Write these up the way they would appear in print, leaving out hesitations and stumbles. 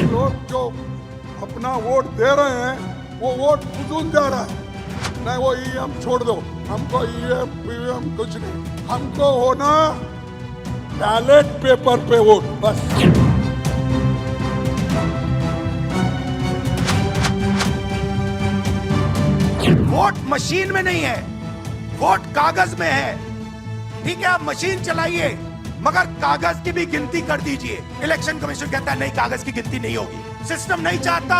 लोग जो अपना वोट दे रहे हैं वो वोट फुजूल जा रहा है। नहीं, वो ईवीएम छोड़ दो, हमको ईवीएम पीवीएम कुछ नहीं, हमको होना बैलेट पेपर पे वोट बस। वोट मशीन में नहीं है, वोट कागज में है। ठीक है, आप मशीन चलाइए मगर कागज की भी गिनती कर दीजिए। इलेक्शन कमीशन कहता है नहीं, कागज की गिनती नहीं होगी। सिस्टम नहीं चाहता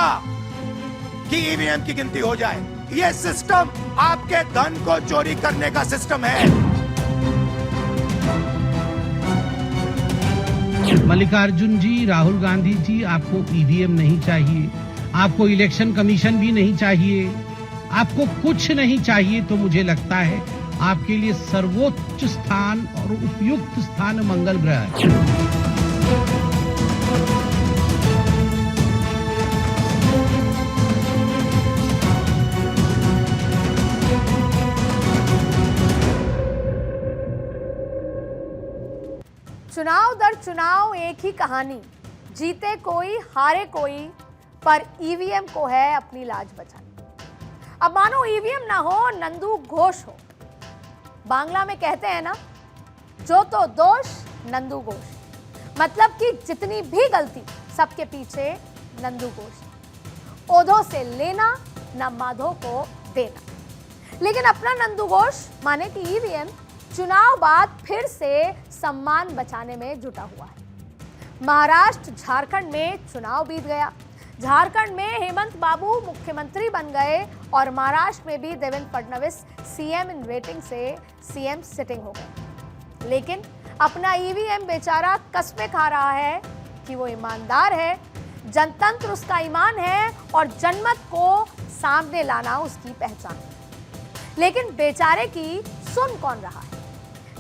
कि ईवीएम की गिनती हो जाए। यह सिस्टम आपके धन को चोरी करने का सिस्टम है। मल्लिकार्जुन जी, राहुल गांधी जी, आपको ईवीएम नहीं चाहिए, आपको इलेक्शन कमीशन भी नहीं चाहिए, आपको कुछ नहीं चाहिए। तो मुझे लगता है आपके लिए सर्वोच्च स्थान और उपयुक्त स्थान मंगल ग्रह है। चुनाव दर चुनाव एक ही कहानी, जीते कोई हारे कोई, पर ईवीएम को है अपनी लाज बचानी। अब मानो ईवीएम ना हो, नंदू घोष हो। बांग्ला में कहते हैं ना, जो तो दोष नंदू घोष, मतलब कि जितनी भी गलती सबके पीछे नंदू घोष। ओधो से लेना न माधो को देना। लेकिन अपना नंदू घोष माने कि ईवीएम चुनाव बाद फिर से सम्मान बचाने में जुटा हुआ है। महाराष्ट्र झारखंड में चुनाव बीत गया, झारखंड में हेमंत बाबू मुख्यमंत्री बन गए और महाराष्ट्र में भी Devendra Fadnavis CM in waiting से सीएम सिटिंग हो गए। लेकिन अपना ईवीएम बेचारा कस्में खा रहा है कि वो ईमानदार है, जनतंत्र उसका ईमान है और जनमत को सामने लाना उसकी पहचान है। लेकिन बेचारे की सुन कौन रहा है?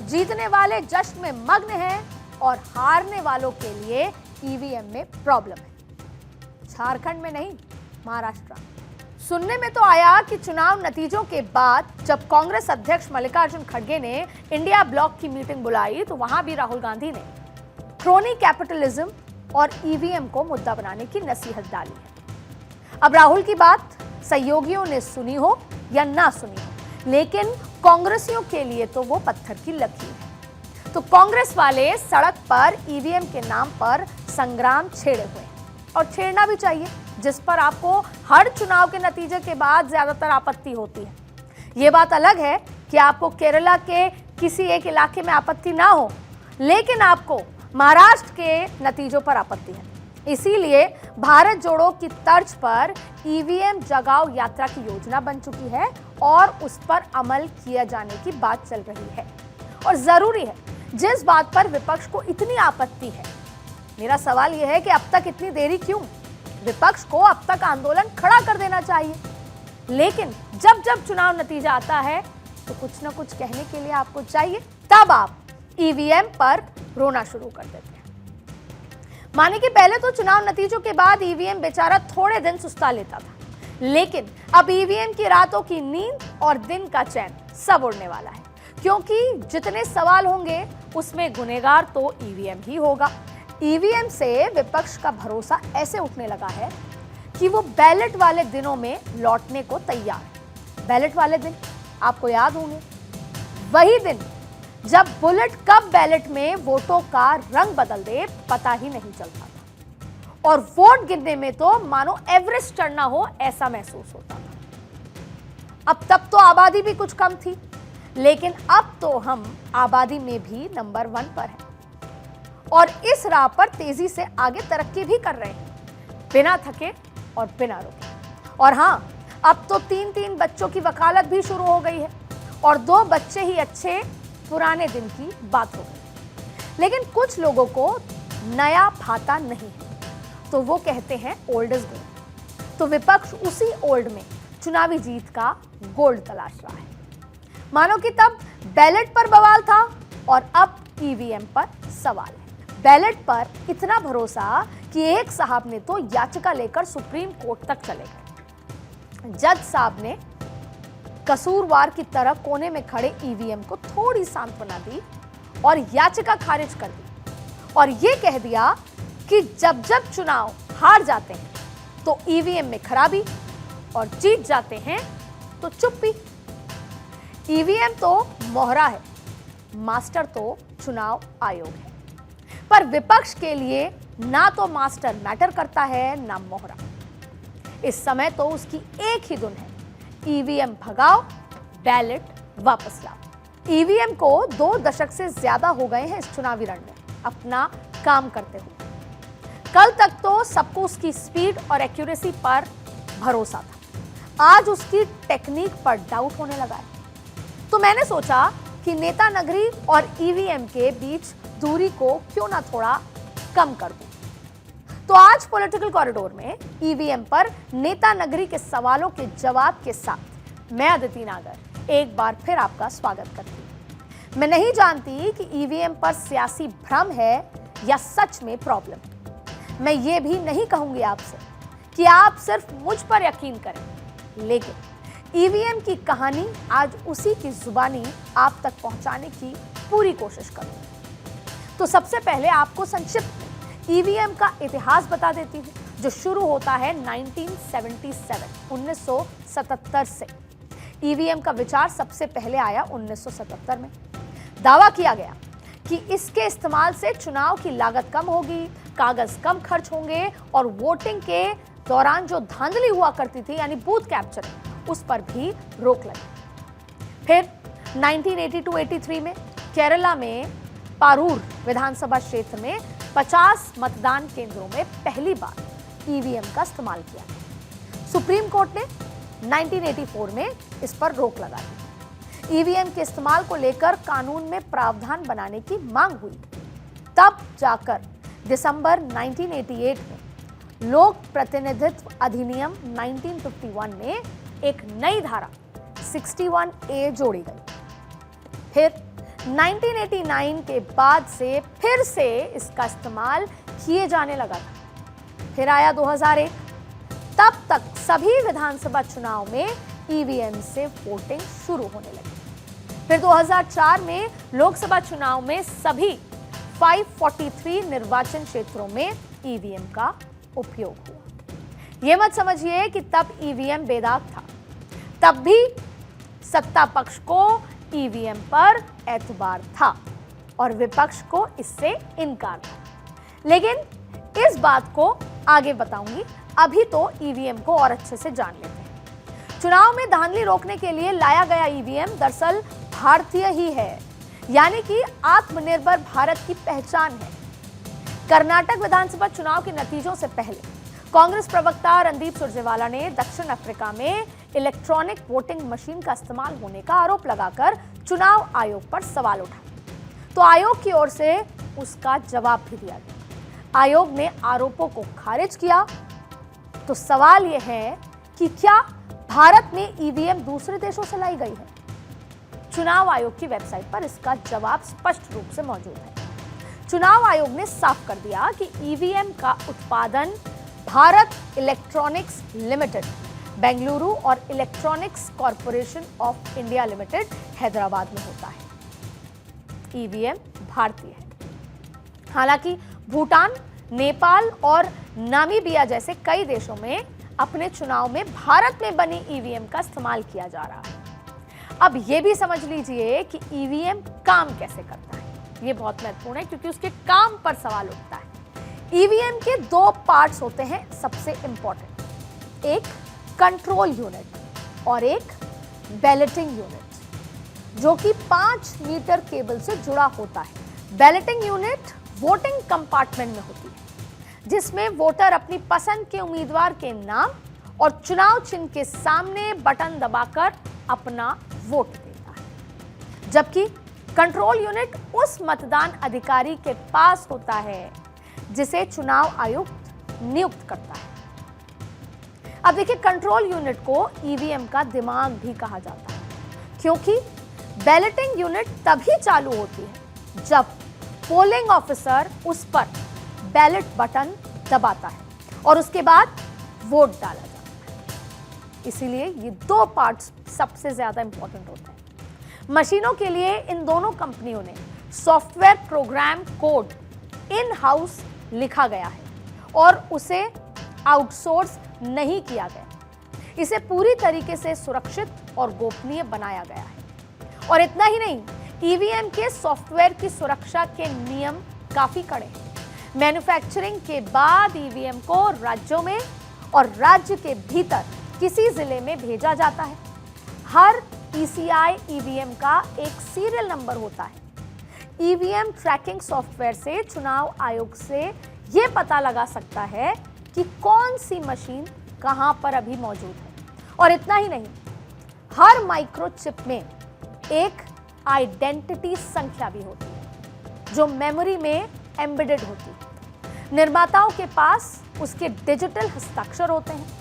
जीतने वाले जश्न में मग्न हैं और हारने वालों के लिए ईवीएम में प्रॉब्लम है। झारखंड में नहीं, महाराष्ट्र। सुनने में तो आया कि चुनाव नतीजों के बाद जब कांग्रेस अध्यक्ष मल्लिकार्जुन खड़गे ने इंडिया ब्लॉक की मीटिंग बुलाई तो वहां भी राहुल गांधी ने क्रोनी कैपिटलिज्म और ईवीएम को मुद्दा बनाने की नसीहत डाली है। अब राहुल की बात सहयोगियों ने सुनी हो या ना सुनी हो, लेकिन कांग्रेसियों के लिए तो वो पत्थर की लकीर है। तो कांग्रेस वाले सड़क पर ईवीएम के नाम पर संग्राम छेड़े हुए हैं और छेड़ना भी चाहिए, जिस पर आपको हर चुनाव के नतीजे के बाद ज्यादातर आपत्ति होती है। ये बात अलग है कि आपको केरला के किसी एक इलाके में आपत्ति ना हो, लेकिन आपको महाराष्ट्र के नतीजों पर आपत्ति है। इसीलिए भारत जोड़ो की तर्ज पर ईवीएम जगाओ यात्रा की योजना बन चुकी है और उस पर अमल किया जाने की बात चल रही है। और जरूरी है, जिस बात पर विपक्ष को इतनी आपत्ति है, मेरा सवाल यह है कि अब तक इतनी देरी क्यों? विपक्ष को अब तक आंदोलन खड़ा कर देना चाहिए। लेकिन जब जब चुनाव नतीजा आता है तो कुछ ना कुछ कहने के लिए आपको चाहिए, तब आप ईवीएम पर रोना शुरू कर देते हैं। माने कि पहले तो चुनाव नतीजों के बाद ईवीएम बेचारा थोड़े दिन सुस्ता लेता था, लेकिन अब ईवीएम की रातों की नींद और दिन का चैन सब उड़ने वाला है, क्योंकि जितने सवाल होंगे उसमें गुनहगार तो ईवीएम ही होगा। ईवीएम से विपक्ष का भरोसा ऐसे उठने लगा है कि वो बैलेट वाले दिनों में लौटने को तैयार है। बैलेट वाले दिन आपको याद होंगे, वही दिन जब बुलेट कब बैलेट में वोटों का रंग बदल दे पता ही नहीं चलता था और वोट गिनने में तो मानो एवरेस्ट चढ़ना हो ऐसा महसूस होता था। अब तब तो आबादी भी कुछ कम थी, लेकिन अब तो हम आबादी में भी नंबर 1 पर हैं और इस राह पर तेजी से आगे तरक्की भी कर रहे हैं, बिना थके और बिना रुके। और हाँ, अब तो 3-3 बच्चों की वकालत भी शुरू हो गई है और 2 बच्चे ही अच्छे पुराने दिन की बात हो गई। लेकिन कुछ लोगों को नया भाता नहीं है, तो वो कहते हैं ओल्ड इज गोल्ड। तो विपक्ष उसी ओल्ड में चुनावी जीत का गोल्ड तलाश रहा है। मानो कि तब बैलेट पर बवाल था और अब ईवीएम पर सवाल है। बैलेट पर इतना भरोसा कि एक साहब ने तो याचिका लेकर सुप्रीम कोर्ट तक चले गए। जज साहब ने कसूरवार की तरह कोने में खड़े ईवीएम को थोड़ी सांत्वना दी और याचिका खारिज कर दी और यह कह दिया कि जब जब चुनाव हार जाते हैं तो ईवीएम में खराबी और जीत जाते हैं तो चुप्पी। ईवीएम तो मोहरा है, मास्टर तो चुनाव आयोग है। पर विपक्ष के लिए ना तो मास्टर मैटर करता है ना मोहरा। इस समय तो उसकी एक ही धुन है, ईवीएम भगाओ, बैलेट वापस लाओ। ईवीएम को 2 दशक से ज्यादा हो गए हैं इस चुनावी रण में अपना काम करते हुए। कल तक तो सबको उसकी स्पीड और एक्यूरेसी पर भरोसा था, आज उसकी टेक्निक पर डाउट होने लगा है। तो मैंने सोचा कि नेता नगरी और ईवीएम के बीच दूरी को क्यों ना थोड़ा कम कर दूं। तो आज पॉलिटिकल कॉरिडोर में ईवीएम पर नेता नगरी के सवालों के जवाब के साथ मैं अदिति नागर एक बार फिर आपका स्वागत करती हूं। मैं नहीं जानती कि ईवीएम पर सियासी भ्रम है या सच में प्रॉब्लम। मैं ये भी नहीं कहूंगी आपसे कि आप सिर्फ मुझ पर यकीन करें, लेकिन ईवीएम की कहानी आज उसी की जुबानी आप तक पहुंचाने की पूरी कोशिश करूंगी। तो सबसे पहले आपको संक्षिप्त में ईवीएम का इतिहास बता देती हूं, जो शुरू होता है 1977 से। ईवीएम का विचार सबसे पहले आया 1977 में। दावा किया गया कि इसके इस्तेमाल से चुनाव की लागत कम होगी, कागज कम खर्च होंगे और वोटिंग के दौरान जो धांधली हुआ करती थी यानी बूथ कैप्चरिंग, उस पर भी रोक लगी। फिर 1982-83 में केरला में पारूर विधानसभा क्षेत्र में 50 मतदान केंद्रों में पहली बार ईवीएम का इस्तेमाल किया। सुप्रीम कोर्ट ने 1984 में इस पर रोक लगा दी। ईवीएम के इस्तेमाल को लेकर कानून में प्रावधान बनाने की मांग हुई। तब जाकर दिसंबर 1988 में लोक प्रतिनिधित्व अधिनियम 1951 में एक नई धारा 61A जोड़ी गई। फिर 1989 के बाद से फिर से इसका इस्तेमाल किए जाने लगा था। फिर आया 2001, तब तक सभी विधानसभा चुनाव में ईवीएम से वोटिंग शुरू होने लगी। फिर 2004 में लोकसभा चुनाव में सभी 543 निर्वाचन क्षेत्रों में ईवीएम का उपयोग हुआ। यह मत समझिए कि तब ईवीएम बेदाग था, तब भी सत्ता पक्ष को ईवीएम पर एतबार था और विपक्ष को इससे इनकार था। लेकिन इस बात को आगे बताऊंगी, अभी तो ईवीएम को और अच्छे से जान लेते हैं। चुनाव में धांधली रोकने के लिए लाया गया ईवीएम दरअसल भारतीय ही है, यानी कि आत्मनिर्भर भारत की पहचान है। कर्नाटक विधानसभा चुनाव के नतीजों से पहले कांग्रेस प्रवक्ता रणदीप सुरजेवाला ने दक्षिण अफ्रीका में इलेक्ट्रॉनिक वोटिंग मशीन का इस्तेमाल होने का आरोप लगाकर चुनाव आयोग पर सवाल उठाया। तो आयोग की ओर से उसका जवाब भी दिया गया। आयोग ने आरोपों को खारिज किया। तो सवाल यह है कि क्या भारत में ईवीएम दूसरे देशों से लाई गई है? चुनाव आयोग की वेबसाइट पर इसका जवाब स्पष्ट रूप से मौजूद है। चुनाव आयोग ने साफ कर दिया कि ईवीएम का उत्पादन भारत इलेक्ट्रॉनिक्स लिमिटेड बेंगलुरु और electronics corporation of India limited Hyderabad में होता है। ईवीएम भारतीय है। हालांकि भूटान, नेपाल और नामीबिया जैसे कई देशों में अपने चुनाव में भारत में बनी ईवीएम का इस्तेमाल किया जा रहा है। अब यह भी समझ लीजिए कि ईवीएम काम कैसे करता है। यह बहुत महत्वपूर्ण है क्योंकि उसके काम पर सवाल उठता है। ईवीएम के 2 पार्ट्स होते हैं सबसे इंपॉर्टेंट, एक कंट्रोल यूनिट और एक बैलेटिंग यूनिट, जो कि 5 मीटर केबल से जुड़ा होता है। बैलेटिंग यूनिट वोटिंग कंपार्टमेंट में होती है, जिसमें वोटर अपनी पसंद के उम्मीदवार के नाम और चुनाव चिन्ह के सामने बटन दबाकर अपना वोट देता है। जबकि कंट्रोल यूनिट उस मतदान अधिकारी के पास होता है जिसे चुनाव आयुक्त नियुक्त करता है। अब देखिए, कंट्रोल यूनिट को ईवीएम का दिमाग भी कहा जाता है, क्योंकि बैलेटिंग यूनिट तभी चालू होती है जब पोलिंग ऑफिसर उस पर बैलेट बटन दबाता है और उसके बाद वोट डाला जाता है। इसीलिए ये 2 पार्ट्स सबसे ज्यादा इंपॉर्टेंट होते हैं। मशीनों के लिए इन दोनों कंपनियों ने software program code in house लिखा गया है और उसे आउटसोर्स नहीं किया गया। इसे पूरी तरीके से सुरक्षित और गोपनीय बनाया गया है। और इतना ही नहीं, ईवीएम के सॉफ्टवेयर की सुरक्षा के नियम काफी कड़े हैं। मैन्युफैक्चरिंग के बाद ईवीएम को राज्यों में और राज्य के भीतर किसी जिले में भेजा जाता है। हर ईसीआई ईवीएम का एक सीरियल नंबर होता है। ईवीएम ट्रैकिंग सॉफ्टवेयर से चुनाव आयोग से यह पता लगा सकता है कि कौन सी मशीन कहां पर अभी मौजूद है। और इतना ही नहीं, हर माइक्रोचिप में एक आइडेंटिटी संख्या भी होती है जो मेमोरी में एम्बेडेड होती है। निर्माताओं के पास उसके डिजिटल हस्ताक्षर होते हैं।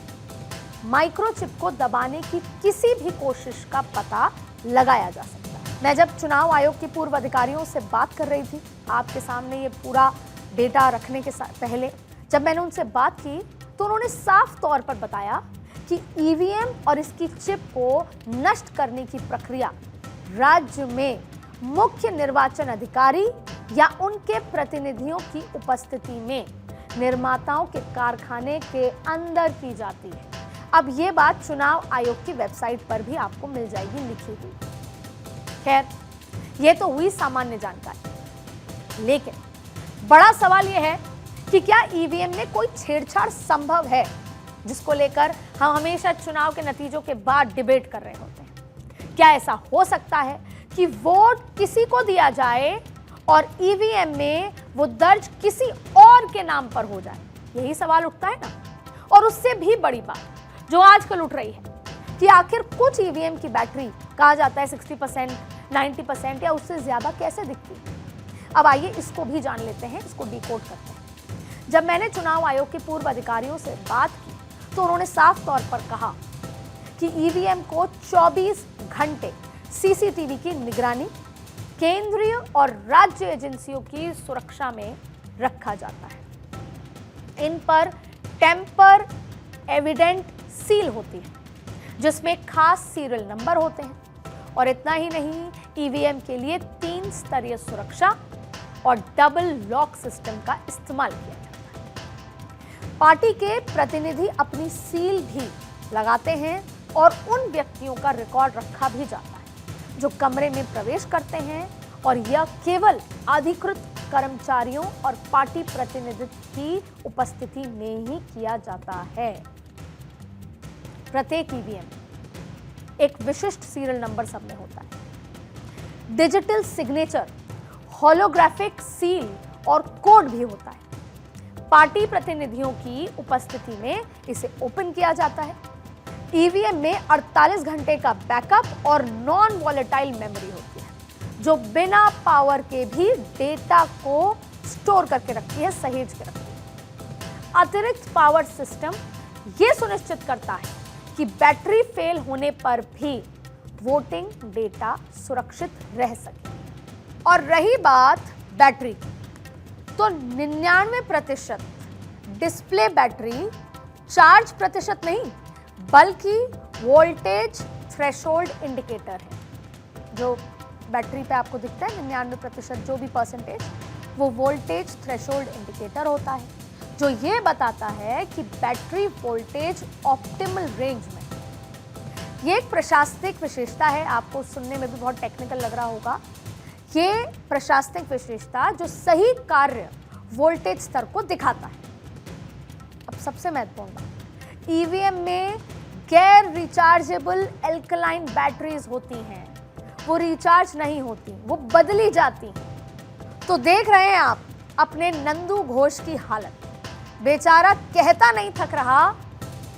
माइक्रोचिप को दबाने की किसी भी कोशिश का पता लगाया जा सकता है। मैं जब चुनाव आयोग के पूर्व अधिकारियों से बात कर रही थी, आपके सामने ये पूरा डेटा रखने के पहले जब मैंने उनसे बात की तो उन्होंने साफ तौर पर बताया कि ईवीएम और इसकी चिप को नष्ट करने की प्रक्रिया राज्य में मुख्य निर्वाचन अधिकारी या उनके प्रतिनिधियों की उपस्थिति में निर्माताओं के कारखाने के अंदर की जाती है। अब ये बात चुनाव आयोग की वेबसाइट पर भी आपको मिल जाएगी लिखी हुई। खैर, ये तो हुई सामान्य जानकारी, लेकिन बड़ा सवाल यह है कि क्या ईवीएम में कोई छेड़छाड़ संभव है, जिसको लेकर हम हमेशा चुनाव के नतीजों के बाद डिबेट कर रहे होते हैं। क्या ऐसा हो सकता है कि वोट किसी को दिया जाए और ईवीएम में वो दर्ज किसी और के नाम पर हो जाए? यही सवाल उठता है ना। और उससे भी बड़ी बात जो आजकल उठ रही है कि आखिर कुछ ईवीएम की बैटरी कहा जाता है 60%, 90% या उससे ज्यादा कैसे दिखती है। अब आइए इसको भी जान लेते हैं, इसको डिकोड करते हैं। जब मैंने चुनाव आयोग के पूर्व अधिकारियों से बात की तो उन्होंने साफ तौर पर कहा कि ईवीएम को 24 घंटे सीसीटीवी की निगरानी, केंद्रीय और राज्य एजेंसियों की सुरक्षा में रखा जाता है। इन पर टेम्पर एविडेंट सील होती है जिसमें खास सीरियल नंबर होते हैं। और इतना ही नहीं, ईवीएम के लिए 3 स्तरीय सुरक्षा और डबल लॉक सिस्टम का इस्तेमाल किया जाता है। पार्टी के प्रतिनिधि अपनी सील भी लगाते हैं और उन व्यक्तियों का रिकॉर्ड रखा भी जाता है जो कमरे में प्रवेश करते हैं, और यह केवल अधिकृत कर्मचारियों और पार्टी प्रतिनिधित्व की उपस्थिति में ही किया जाता है। प्रत्येक ईवीएम एक विशिष्ट सीरियल नंबर सब में होता है। डिजिटल सिग्नेचर, होलोग्राफिक सील और कोड भी होता है। पार्टी प्रतिनिधियों की उपस्थिति में इसे ओपन किया जाता है। ईवीएम में 48 घंटे का बैकअप और नॉन वॉलेटाइल मेमोरी होती है जो बिना पावर के भी डेटा को स्टोर करके रखती है, सहेज के रखती है। अतिरिक्त पावर सिस्टम यह सुनिश्चित करता है कि बैटरी फेल होने पर भी वोटिंग डेटा सुरक्षित रह सके। और रही बात बैटरी की, तो 99% डिस्प्ले बैटरी चार्ज प्रतिशत नहीं बल्कि वोल्टेज थ्रेशोल्ड इंडिकेटर है। जो बैटरी पे आपको दिखता है 99% जो भी परसेंटेज, वो वोल्टेज थ्रेशोल्ड इंडिकेटर होता है जो ये बताता है कि बैटरी वोल्टेज ऑप्टिमल रेंज में। ये एक प्रशासनिक विशेषता है, आपको सुनने में भी बहुत टेक्निकल लग रहा होगा। ये प्रशासनिक विशेषता जो सही कार्य वोल्टेज स्तर को दिखाता है। अब सबसे महत्वपूर्ण बात, ईवीएम में गैर रिचार्जेबल एल्कलाइन बैटरीज होती हैं। वो रिचार्ज नहीं होती, वो बदली जाती हैं। तो देख रहे हैं आप अपने नंदू घोष की हालत। बेचारा कहता नहीं थक रहा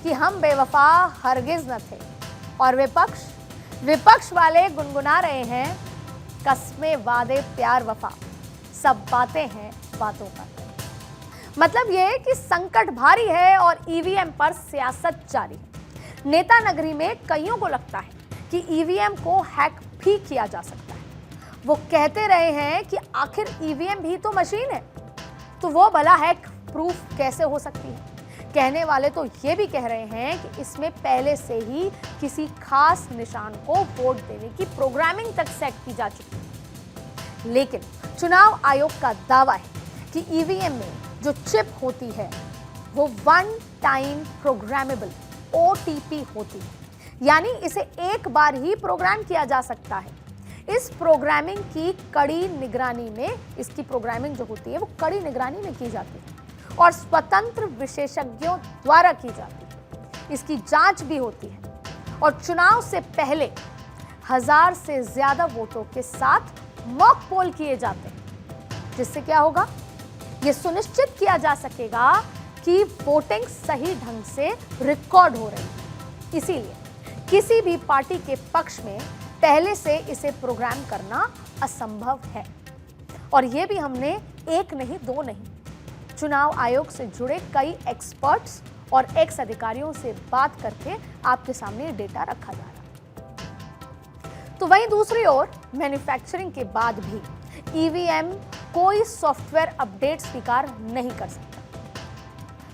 कि हम बेवफा हरगिज न थे, और विपक्ष वाले गुनगुना रहे हैं कस्मे वादे प्यार वफा, सब बातें हैं बातों पर। मतलब यह है कि संकट भारी है और ईवीएम पर सियासत जारी है। नेता नगरी में कईयों को लगता है कि ईवीएम को हैक भी किया जा सकता है। वो कहते रहे हैं कि आखिर ईवीएम भी तो मशीन है, तो वो भला हैक प्रूफ कैसे हो सकती है। कहने वाले तो ये भी कह रहे हैं कि इसमें पहले से ही किसी खास निशान को वोट देने की प्रोग्रामिंग तक सेट की जा चुकी है। लेकिन चुनाव आयोग का दावा है कि ईवीएम में जो चिप होती है वो वन टाइम प्रोग्रामेबल OTP होती है, यानी इसे एक बार ही प्रोग्राम किया जा सकता है। इस प्रोग्रामिंग की कड़ी निगरानी में, इसकी प्रोग्रामिंग जो होती है वो कड़ी निगरानी में की जाती है और स्वतंत्र विशेषज्ञों द्वारा की जाती है। इसकी जांच भी होती है और चुनाव से पहले 1000 से ज्यादा वोटों के साथ मॉक पोल किए जाते हैं, जिससे क्या होगा, यह सुनिश्चित किया जा सकेगा कि वोटिंग सही ढंग से रिकॉर्ड हो रही है। इसीलिए किसी भी पार्टी के पक्ष में पहले से इसे प्रोग्राम करना असंभव है। और यह भी हमने एक नहीं दो नहीं, चुनाव आयोग से जुड़े कई एक्सपर्ट्स और एक्स अधिकारियों से बात करके आपके सामने डेटा रखा जा रहा है। तो वहीं दूसरी ओर मैन्युफैक्चरिंग के बाद भी ईवीएम कोई सॉफ्टवेयर अपडेट स्वीकार नहीं कर सकता।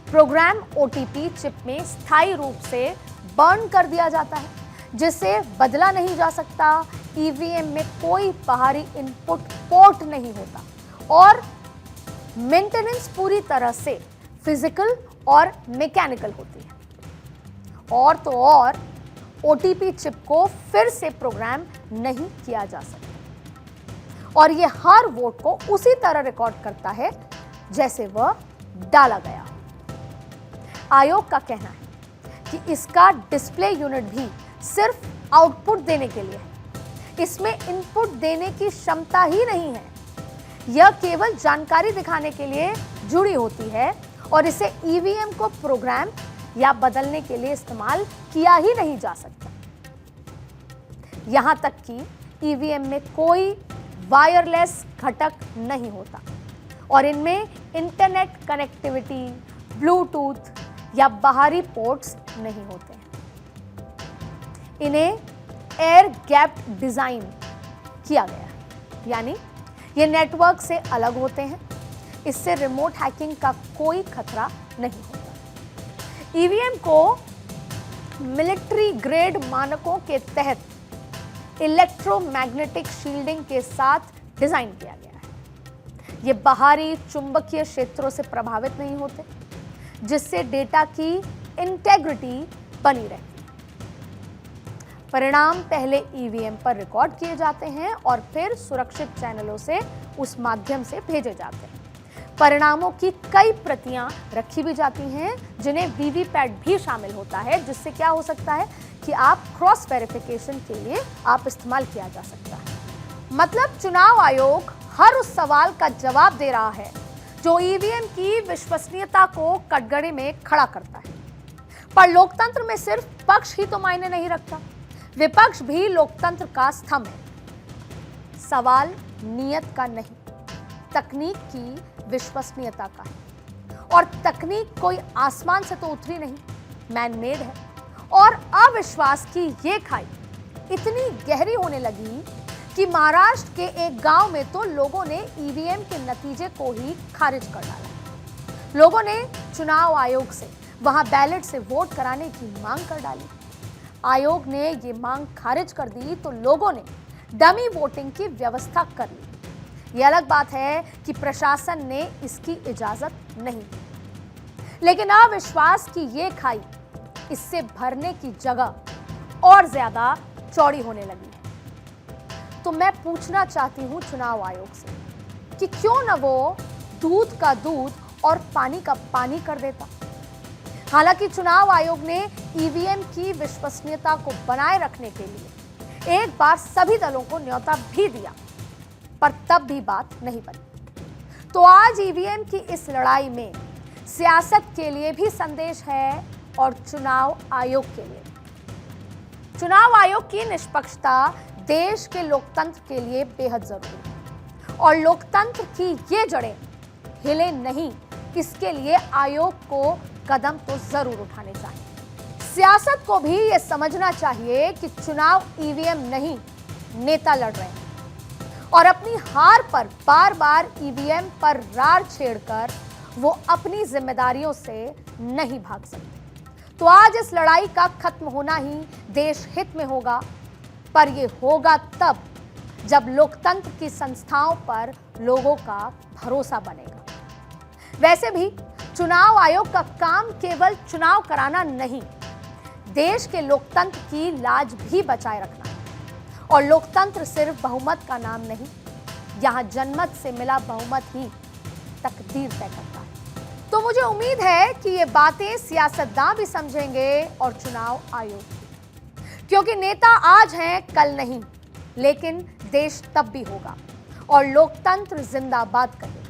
प्रोग्राम OTP चिप में स्थायी रूप से बर्न कर दिया जाता है, जिसे बदला नहीं जा सकता। ईवीएम में कोई बाहरी इनपुट पोर्ट नहीं होता और मेंटेनेंस पूरी तरह से फिजिकल और मैकेनिकल होती है। और तो और OTP चिप को फिर से प्रोग्राम नहीं किया जा सकता और यह हर वोट को उसी तरह रिकॉर्ड करता है जैसे वह डाला गया। आयोग का कहना है कि इसका डिस्प्ले यूनिट भी सिर्फ आउटपुट देने के लिए है। इसमें इनपुट देने की क्षमता ही नहीं है। यह केवल जानकारी दिखाने के लिए जुड़ी होती है और इसे ईवीएम को प्रोग्राम या बदलने के लिए इस्तेमाल किया ही नहीं जा सकता। यहां तक कि ईवीएम में कोई वायरलेस घटक नहीं होता और इनमें इंटरनेट कनेक्टिविटी, ब्लूटूथ या बाहरी पोर्ट्स नहीं होते हैं। इन्हें एयर गैप्ड डिजाइन किया गया है, यानी ये नेटवर्क से अलग होते हैं। इससे रिमोट हैकिंग का कोई खतरा नहीं होता। ईवीएम को मिलिट्री ग्रेड मानकों के तहत इलेक्ट्रोमैग्नेटिक शील्डिंग के साथ डिजाइन किया गया है। ये बाहरी चुंबकीय क्षेत्रों से प्रभावित नहीं होते, जिससे डेटा की इंटेग्रिटी बनी रहती है। परिणाम पहले ईवीएम पर रिकॉर्ड किए जाते हैं और फिर सुरक्षित चैनलों से उस माध्यम से भेजे जाते हैं। परिणामों की कई प्रतियां रखी भी जाती हैं, जिन्हें वीवीपैट भी शामिल होता है, जिससे क्या हो सकता है कि आप क्रॉस वेरिफिकेशन के लिए आप इस्तेमाल किया जा सकता है। मतलब चुनाव आयोग हर उस सवाल का जवाब दे रहा है जो ईवीएम की विश्वसनीयता को कटघरे में खड़ा करता है। पर लोकतंत्र में सिर्फ पक्ष ही तो मायने नहीं रखता, विपक्ष भी लोकतंत्र का स्तंभ है। सवाल नियत का नहीं, तकनीक की विश्वसनीयता का है। और तकनीक कोई आसमान से तो उतरी नहीं, मैन मेड है। और अविश्वास की ये खाई इतनी गहरी होने लगी कि महाराष्ट्र के एक गांव में तो लोगों ने ईवीएम के नतीजे को ही खारिज कर डाला। लोगों ने चुनाव आयोग से वहां बैलेट से वोट कराने की मांग कर डाली। आयोग ने ये मांग खारिज कर दी तो लोगों ने डमी वोटिंग की व्यवस्था कर ली। यह अलग बात है कि प्रशासन ने इसकी इजाजत नहीं दी। लेकिन अविश्वास की ये खाई इससे भरने की जगह और ज्यादा चौड़ी होने लगी। तो मैं पूछना चाहती हूं चुनाव आयोग से कि क्यों न वो दूध का दूध और पानी का पानी कर देता। हालांकि चुनाव आयोग ने ईवीएम की विश्वसनीयता को बनाए रखने के लिए एक बार सभी दलों को न्योता भी दिया, पर तब भी बात नहीं बनी। तो आज ईवीएम की इस लड़ाई में सियासत के लिए भी संदेश है और चुनाव आयोग के लिए। चुनाव आयोग की निष्पक्षता देश के लोकतंत्र के लिए बेहद जरूरी है और लोकतंत्र की ये जड़ें हिले नहीं, इसके लिए आयोग को कदम तो जरूर उठाने चाहिए। सियासत को भी ये समझना चाहिए कि चुनाव ईवीएम नहीं, नेता लड़ रहे हैं और अपनी हार पर बार बार ईवीएम पर रार छेड़कर वो अपनी जिम्मेदारियों से नहीं भाग सकते। तो आज इस लड़ाई का खत्म होना ही देश हित में होगा, पर यह होगा तब जब लोकतंत्र की संस्थाओं पर लोगों का भरोसा बनेगा। वैसे भी चुनाव आयोग का काम केवल चुनाव कराना नहीं, देश के लोकतंत्र की लाज भी बचाए रखना है। और लोकतंत्र सिर्फ बहुमत का नाम नहीं, यहां जनमत से मिला बहुमत ही तकदीर तय करता है। तो मुझे उम्मीद है कि ये बातें सियासतदान भी समझेंगे और चुनाव आयोग भी। क्योंकि नेता आज हैं, कल नहीं, लेकिन देश तब भी होगा और लोकतंत्र जिंदाबाद करेगा।